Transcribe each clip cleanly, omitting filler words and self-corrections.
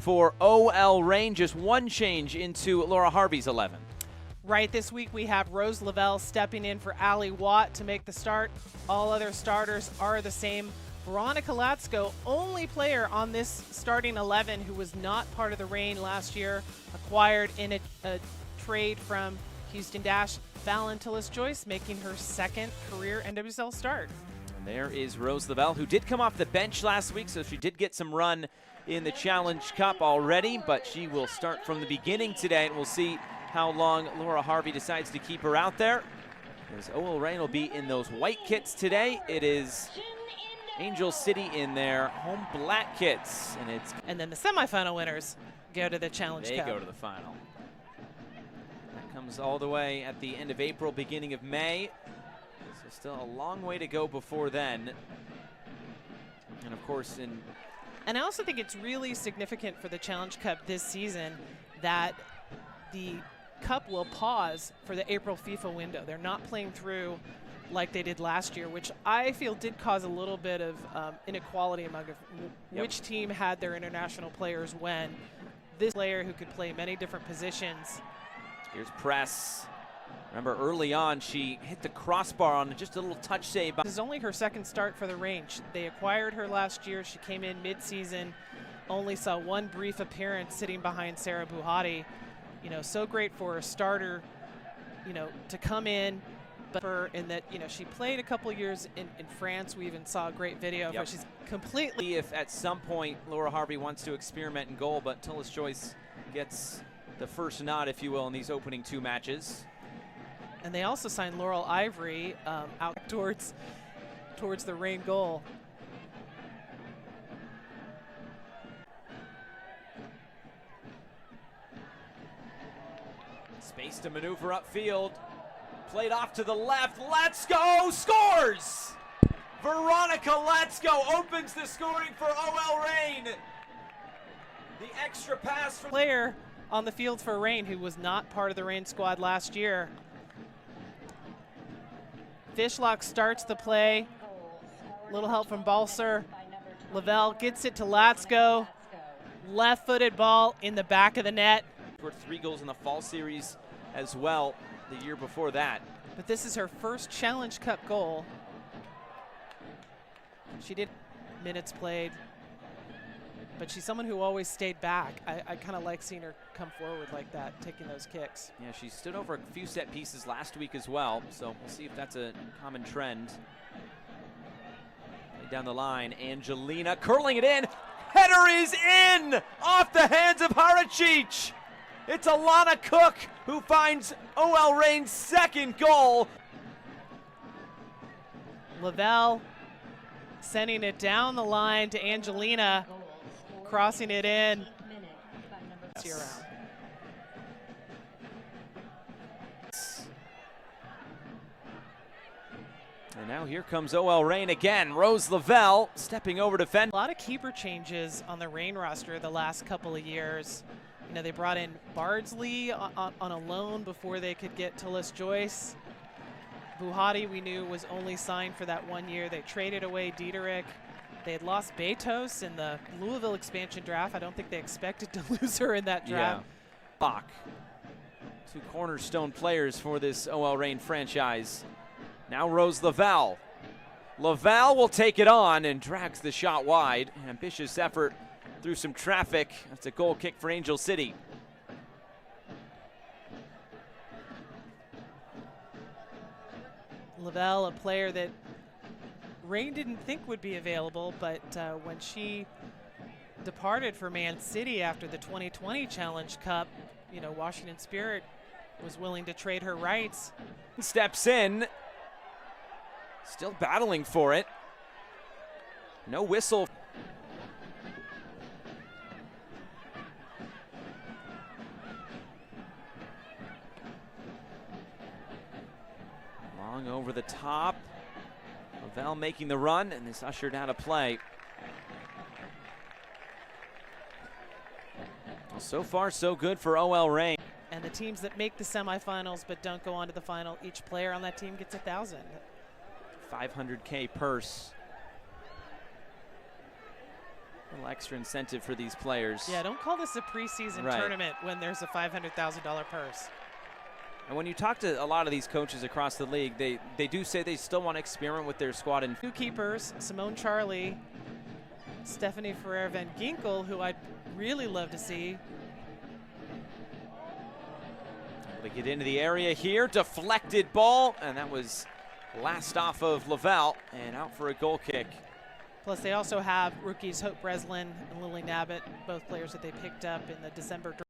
for OL Reign. Just one change into Laura Harvey's 11. Right, this week we have Rose Lavelle stepping in for Allie Watt to make the start. All other starters are the same. Veronica Latsko, only player on this starting 11 who was not part of the Reign last year, acquired in a trade from Houston Dash. Valentillis Joyce making her second career NWSL start. And there is Rose Lavelle, who did come off the bench last week, so she did get some run in the Challenge Cup already, but she will start from the beginning today, and we'll see how long Laura Harvey decides to keep her out there. As OL Reign will be in those white kits today. It is Angel City in their home black kits, and then the semifinal winners go to the Challenge Cup. They go to the final. That comes all the way at the end of April, beginning of May. So still a long way to go before then. And of course, and I also think it's really significant for the Challenge Cup this season that the Cup will pause for the April FIFA window. They're not playing through like they did last year, which I feel did cause a little bit of inequality among which team had their international players when. This player who could play many different positions. Here's press. Remember early on she hit the crossbar on just a little touch save. This is only her second start for the Reign. They acquired her last year. She came in mid-season, only saw one brief appearance sitting behind Sarah Buhati. You know, so great for a starter, you know, to come in, but in that, you know, she played a couple years in France. We even saw a great video of her. She's completely. If at some point Laura Harvey wants to experiment in goal, but Tillis Joyce gets the first nod, if you will, in these opening two matches. And they also signed Laurel Ivory out towards the Reign goal. Space to maneuver upfield. Played off to the left. Latsko scores! Veronica Latsko opens the scoring for OL Reign. The extra pass from player on the field for Reign who was not part of the Reign squad last year. Fishlock starts the play. Little help from Balser. Lavelle gets it to Latsko. Left-footed ball in the back of the net. Scored 3 goals in the fall series as well the year before that. But this is her first Challenge Cup goal. She did minutes played, but she's someone who always stayed back. I kind of like seeing her come forward like that, taking those kicks. Yeah, she stood over a few set pieces last week as well, so we'll see if that's a common trend. Down the line, Angelina curling it in. Header is in off the hands of Haracic. It's Alana Cook who finds OL Reign's second goal. Lavelle sending it down the line to Angelina, crossing it in. Yes. And now here comes OL Reign again. Rose Lavelle stepping over to defend. A lot of keeper changes on the Reign roster the last couple of years. You know, they brought in Bardsley on a loan before they could get Tillis Joyce. Buhati, we knew, was only signed for that 1 year. They traded away Diederik. They had lost Betos in the Louisville expansion draft. I don't think they expected to lose her in that draft. Yeah. Bach, 2 cornerstone players for this OL Reign franchise. Now Rose Lavelle. Lavelle will take it on and drags the shot wide. Ambitious effort through some traffic. That's a goal kick for Angel City. Lavelle, a player that Reign didn't think would be available, but when she departed for Man City after the 2020 Challenge Cup, you know, Washington Spirit was willing to trade her rights. Steps in. Still battling for it. No whistle. Long over the top. Lavelle making the run, and this ushered out of play. Well, so far, so good for OL Reign. And the teams that make the semifinals but don't go on to the final, each player on that team gets $1,000. $500K purse. little extra incentive for these players. Yeah, don't call this a preseason tournament when there's a $500,000 purse. And when you talk to a lot of these coaches across the league, they do say they still want to experiment with their squad. And two keepers, Simone Charlie, Stephanie Ferrer Van Ginkel, who I'd really love to see. Able to get into the area here, deflected ball, and that was last off of Lavelle and out for a goal kick. Plus they also have rookies Hope Breslin and Lily Nabbit, both players that they picked up in the December draft.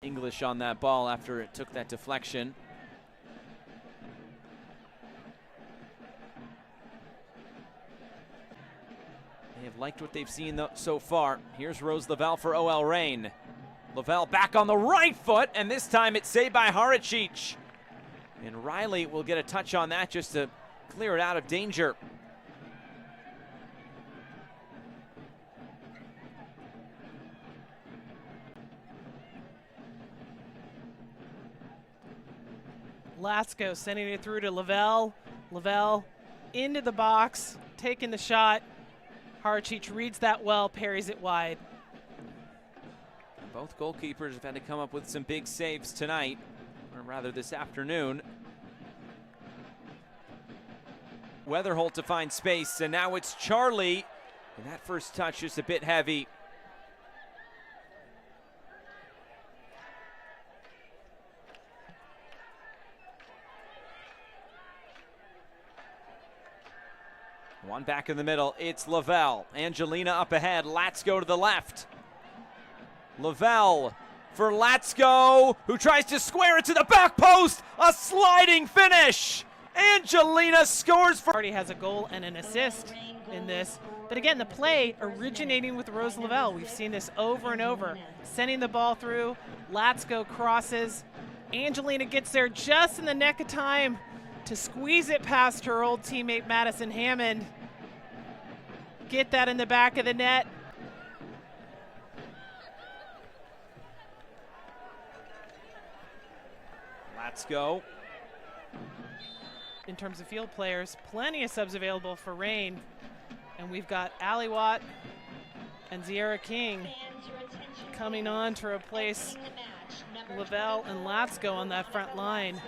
English on that ball after it took that deflection. They have liked what they've seen so far. Here's Rose Lavelle for OL Reign. Lavelle back on the right foot, and this time it's saved by Haracic. And Riley will get a touch on that just to clear it out of danger. Lasco sending it through to Lavelle. Lavelle into the box, taking the shot. Haracic reads that well, parries it wide. Both goalkeepers have had to come up with some big saves tonight, or rather this afternoon. Weatherholt to find space, and now it's Charlie. And that first touch is a bit heavy. One back in the middle, it's Lavelle. Angelina up ahead, Latsko to the left. Lavelle for Latsko, who tries to square it to the back post. A sliding finish. Angelina scores for. Already has a goal and an assist in this. But again, the play originating with Rose Lavelle. We've seen this over and over. Sending the ball through, Latsko crosses. Angelina gets there just in the nick of time to squeeze it past her old teammate Madison Hammond. Get that in the back of the net. Let's go. In terms of field players, plenty of subs available for Reign. And we've got Ali Watt and Zierra King coming on to replace Lavelle and Latsko on that front line.